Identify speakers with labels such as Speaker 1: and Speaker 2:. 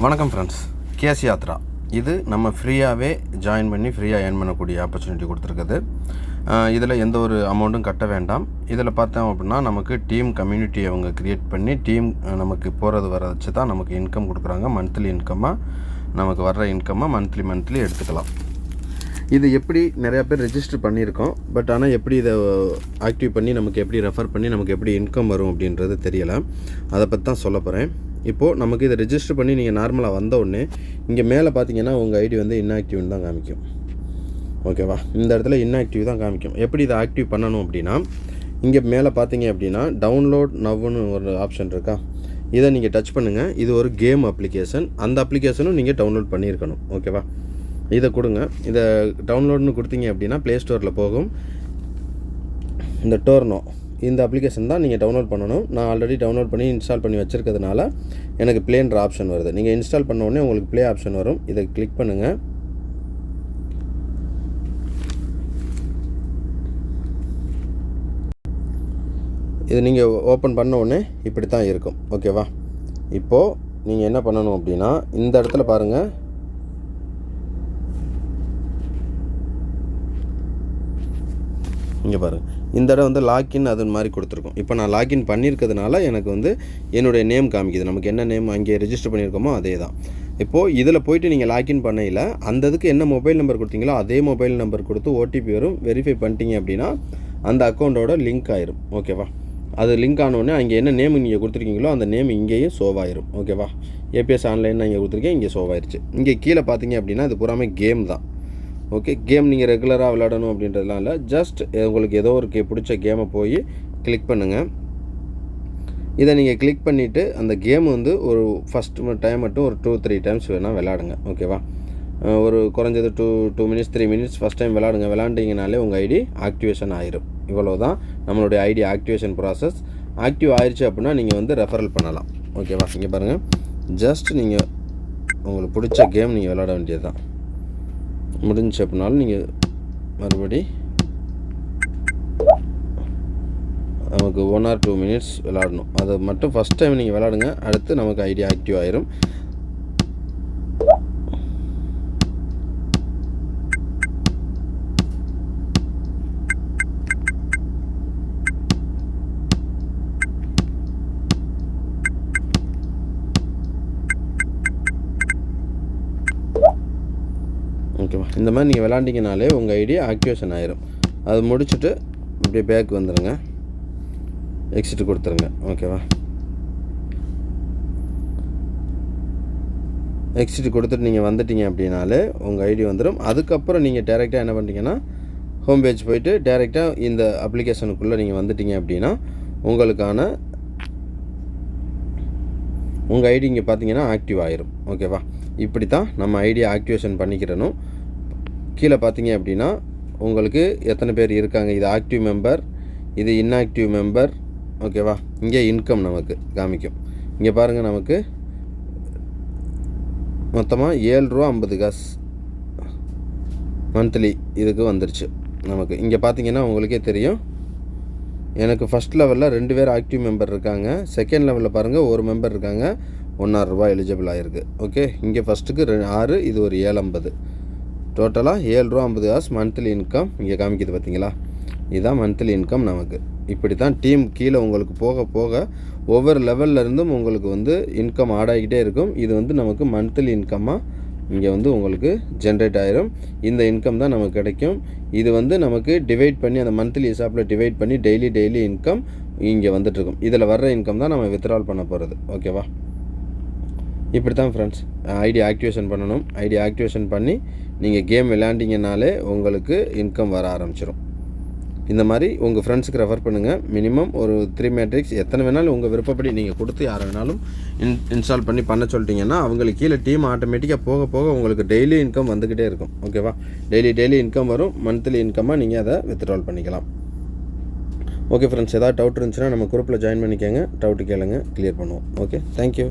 Speaker 1: வணக்கம் friends, case Yatra இது நம்ம ஃப்ரீயாகவே ஜாயின் பண்ணி ஃப்ரீயாக ஏர்ன் பண்ணக்கூடிய ஆப்பர்ச்சுனிட்டி கொடுத்துருக்குது. இதில் எந்த ஒரு அமௌண்ட்டும் கட்ட வேண்டாம். இதில் பார்த்தோம் அப்படின்னா நமக்கு டீம் கம்யூனிட்டி அவங்க க்ரியேட் பண்ணி டீம் நமக்கு போகிறது வர வச்சு தான் நமக்கு இன்கம் கொடுக்குறாங்க. மந்த்லி இன்கம்மாக நமக்கு வர்ற இன்கம்மாக மந்த்லி எடுத்துக்கலாம். இது எப்படி நிறையா பேர் ரெஜிஸ்டர் பண்ணியிருக்கோம், பட் ஆனால் எப்படி இதை ஆக்டிவ் பண்ணி நமக்கு எப்படி ரெஃபர் பண்ணி நமக்கு எப்படி இன்கம் வரும் அப்படின்றது தெரியலை. அதை பற்றி தான் சொல்ல போகிறேன். இப்போது நமக்கு இதை ரெஜிஸ்டர் பண்ணி நீங்கள் நார்மலாக வந்த உடனே இங்கே மேலே பார்த்தீங்கன்னா உங்கள் ஐடி வந்து இன்ஆக்டிவ்னு தான் காமிக்கும். ஓகேவா? இந்த இடத்துல இன்ஆக்டிவ் தான் காமிக்கும். எப்படி இதை ஆக்டிவ் பண்ணணும் அப்படின்னா, இங்கே மேலே பார்த்தீங்க அப்படின்னா டவுன்லோட் நவ்னு ஒரு ஆப்ஷன் இருக்கா, இதை நீங்கள் டச் பண்ணுங்கள். இது ஒரு கேம் அப்ளிகேஷன். அந்த அப்ளிகேஷனும் நீங்கள் டவுன்லோட் பண்ணியிருக்கணும். ஓகேவா? இதை கொடுங்க. இதை டவுன்லோட்னு கொடுத்தீங்க அப்படின்னா ப்ளே ஸ்டோரில் போகும். இந்த டோர்னோ இந்த அப்ளிகேஷன் தான் நீங்கள் டவுன்லோட் பண்ணணும். நான் ஆல்ரெடி டவுன்லோட் பண்ணி இன்ஸ்டால் பண்ணி வச்சுருக்கிறதுனால எனக்கு ப்ளேன்ற ஆப்ஷன் வருது. நீங்கள் இன்ஸ்டால் பண்ண உடனே உங்களுக்கு ப்ளே ஆப்ஷன் வரும். இதை கிளிக் பண்ணுங்கள். இது நீங்கள் ஓப்பன் பண்ண உடனே இப்படி தான் இருக்கும். ஓகேவா? இப்போது நீங்கள் என்ன பண்ணணும் அப்படின்னா, இந்த இடத்துல பாருங்கள், இங்கே பாருங்கள், இந்த இடம் வந்து லாக்இன் அது மாதிரி கொடுத்துருக்கோம். இப்போ நான் லாக்இன் பண்ணியிருக்கிறதுனால எனக்கு வந்து என்னுடைய நேம் காமிக்குது. நமக்கு என்ன நேம் அங்கே ரெஜிஸ்டர் பண்ணியிருக்கோமோ அதே தான். இப்போது இதில் போய்ட்டு நீங்கள் லாக்இன் பண்ணையில் அந்த இதுக்கு என்ன மொபைல் நம்பர் கொடுத்தீங்களோ அதே மொபைல் நம்பர் கொடுத்து ஓடிபி வரும். வெரிஃபை பண்ணிட்டீங்க அப்படின்னா அந்த அக்கௌண்ட்டோட லிங்க் ஆயிரும். ஓகேவா? அது லிங்க் ஆனோடனே அங்கே என்ன நேம் நீங்கள் கொடுத்துருக்கீங்களோ அந்த நேம் இங்கேயும் ஷோவாயிரும். ஓகேவா? ஏபிஎஸ் ஆன்லைன் நான் இங்கே கொடுத்துருக்கேன், இங்கே ஷோவாயிருச்சு. இங்கே கீழே பார்த்தீங்க அப்படின்னா இது பூராமே கேம் தான். ஓகே, கேம் நீங்கள் ரெகுலராக விளையாடணும் அப்படின்றதுலாம் இல்லை. ஜஸ்ட் உங்களுக்கு ஏதோ ஒரு பிடிச்ச கேமை போய் கிளிக் பண்ணுங்கள். இதை நீங்கள் கிளிக் பண்ணிவிட்டு அந்த கேம் வந்து ஒரு ஃபஸ்ட்டு டைம் மட்டும் ஒரு 2-3 டைம்ஸ் வேணால் விளையாடுங்க. ஓகேவா? ஒரு குறைஞ்சது 2 மினிட்ஸ் 3 மினிட்ஸ் ஃபஸ்ட் டைம் விளையாடுங்க. விளையாண்டிங்கனாலே உங்கள் ஐடி ஆக்டிவேஷன் ஆயிரும். இவ்வளோ தான் நம்மளுடைய ஐடி ஆக்டிவேஷன் ப்ராசஸ். ஆக்டிவ் ஆயிடுச்சு அப்படின்னா நீங்கள் வந்து ரெஃபரல் பண்ணலாம். ஓகேவா? இங்கே பாருங்கள், ஜஸ்ட் நீங்கள் உங்களுக்கு பிடிச்ச கேம் நீங்கள் விளையாட வேண்டியது தான். முடிஞ்சு அப்படின்னாலும் நீங்கள் மறுபடி நமக்கு 1 or 2 மினிட்ஸ் விளையாடணும். அதை மட்டும் ஃபஸ்ட் டைம் நீங்கள் விளையாடுங்க. அடுத்து நமக்கு ஐடி ஆக்டிவ் ஆயிரும். ஓகேவா? இந்த மாதிரி நீங்கள் விளாண்டிங்கனாலே உங்கள் ஐடி ஆக்டிவேஷன் ஆயிரும். அது முடிச்சுட்டு இப்படியே பேக் வந்துடுங்க, எக்ஸிட் கொடுத்துருங்க. ஓகேவா? எக்ஸிட் கொடுத்துட்டு நீங்கள் வந்துட்டீங்க அப்படின்னாலே உங்கள் ஐடி வந்துடும். அதுக்கப்புறம் நீங்கள் டேரெக்டாக என்ன பண்ணுறீங்கன்னா, ஹோம் பேஜ் போயிட்டு டேரெக்டாக இந்த அப்ளிகேஷனுக்குள்ளே நீங்கள் வந்துட்டீங்க அப்படின்னா உங்களுக்கான உங்கள் ஐடி இங்கே பார்த்தீங்கன்னா ஆக்டிவ் ஆயிரும். ஓகேவா? இப்படி தான் நம்ம ஐடியை ஆக்டிவேஷன் பண்ணிக்கிறணும். கீழே பார்த்தீங்க அப்படின்னா உங்களுக்கு எத்தனை பேர் இருக்காங்க, இது ஆக்டிவ் மெம்பர், இது இன்ஆக்டிவ் மெம்பர். ஓகேவா? இங்கே இன்கம் நமக்கு காமிக்கும். இங்கே பாருங்கள், நமக்கு மொத்தமாக ₹7.50 மந்த்லி இதுக்கு வந்துருச்சு நமக்கு. இங்கே பார்த்தீங்கன்னா உங்களுக்கே தெரியும், எனக்கு ஃபஸ்ட் லெவலில் 2 பேர் ஆக்டிவ் மெம்பர் இருக்காங்க. செகண்ட் லெவலில் பாருங்கள் ஒரு மெம்பர் இருக்காங்க, ₹1.50 எலிஜிபிள் ஆகிருக்கு. ஓகே, இங்கே ஃபஸ்ட்டுக்கு 6, இது ஒரு 7.50, டோட்டலாக ₹7.50 மந்த்லி இன்கம் இங்கே காமிக்குது. பார்த்தீங்களா? இதுதான் மந்த்லி இன்கம் நமக்கு. இப்படி தான் டீம் கீழே உங்களுக்கு போக போக ஒவ்வொரு லெவல்லேருந்தும் உங்களுக்கு வந்து இன்கம் ஆட் ஆகிக்கிட்டே இருக்கும். இது வந்து நமக்கு மந்த்லி இன்கம்மாக இங்கே வந்து உங்களுக்கு ஜென்ரேட் ஆயிரும். இந்த இன்கம் தான் நமக்கு கிடைக்கும். இது வந்து நமக்கு டிவைட் பண்ணி அந்த மந்த்லி ஹிசாப்பில் டிவைட் பண்ணி டெய்லி இன்கம் இங்கே வந்துட்டுருக்கும். இதில் வர்ற இன்கம் தான் நம்ம வித்ட்ரால் பண்ண போகிறது. ஓகேவா? இப்படி தான் ஃப்ரெண்ட்ஸ் ஐடி ஆக்டிவேஷன் பண்ணணும். ஐடி ஆக்டிவேஷன் பண்ணி நீங்கள் கேம் விளையாண்டிங்கனாலே உங்களுக்கு இன்கம் வர ஆரம்பிச்சிடும். இந்த மாதிரி உங்கள் ஃப்ரெண்ட்ஸுக்கு ரெஃபர் பண்ணுங்கள். மினிமம் ஒரு 3 மேட்ரிக்ஸ் எத்தனை வேணாலும் உங்கள் விருப்பப்படி நீங்கள் கொடுத்து யாரை வேணாலும் இன்ஸ்டால் பண்ண சொல்லிட்டீங்கன்னா அவங்களுக்கு கீழே டீம் ஆட்டோமேட்டிக்காக போக போக உங்களுக்கு டெய்லி இன்கம் வந்துக்கிட்டே இருக்கும். ஓகேவா? டெய்லி இன்கம் வரும். மந்த்லி இன்கம்மாக நீங்கள் அதை வித்ட்ரால் பண்ணிக்கலாம். ஓகே ஃப்ரெண்ட்ஸ், ஏதாவது டவுட் இருந்துச்சுன்னா நம்ம குரூப்பில் ஜாயின் பண்ணிக்கோங்க. டவுட்டு கேளுங்க, கிளியர் பண்ணுவோம். Okay, thank you.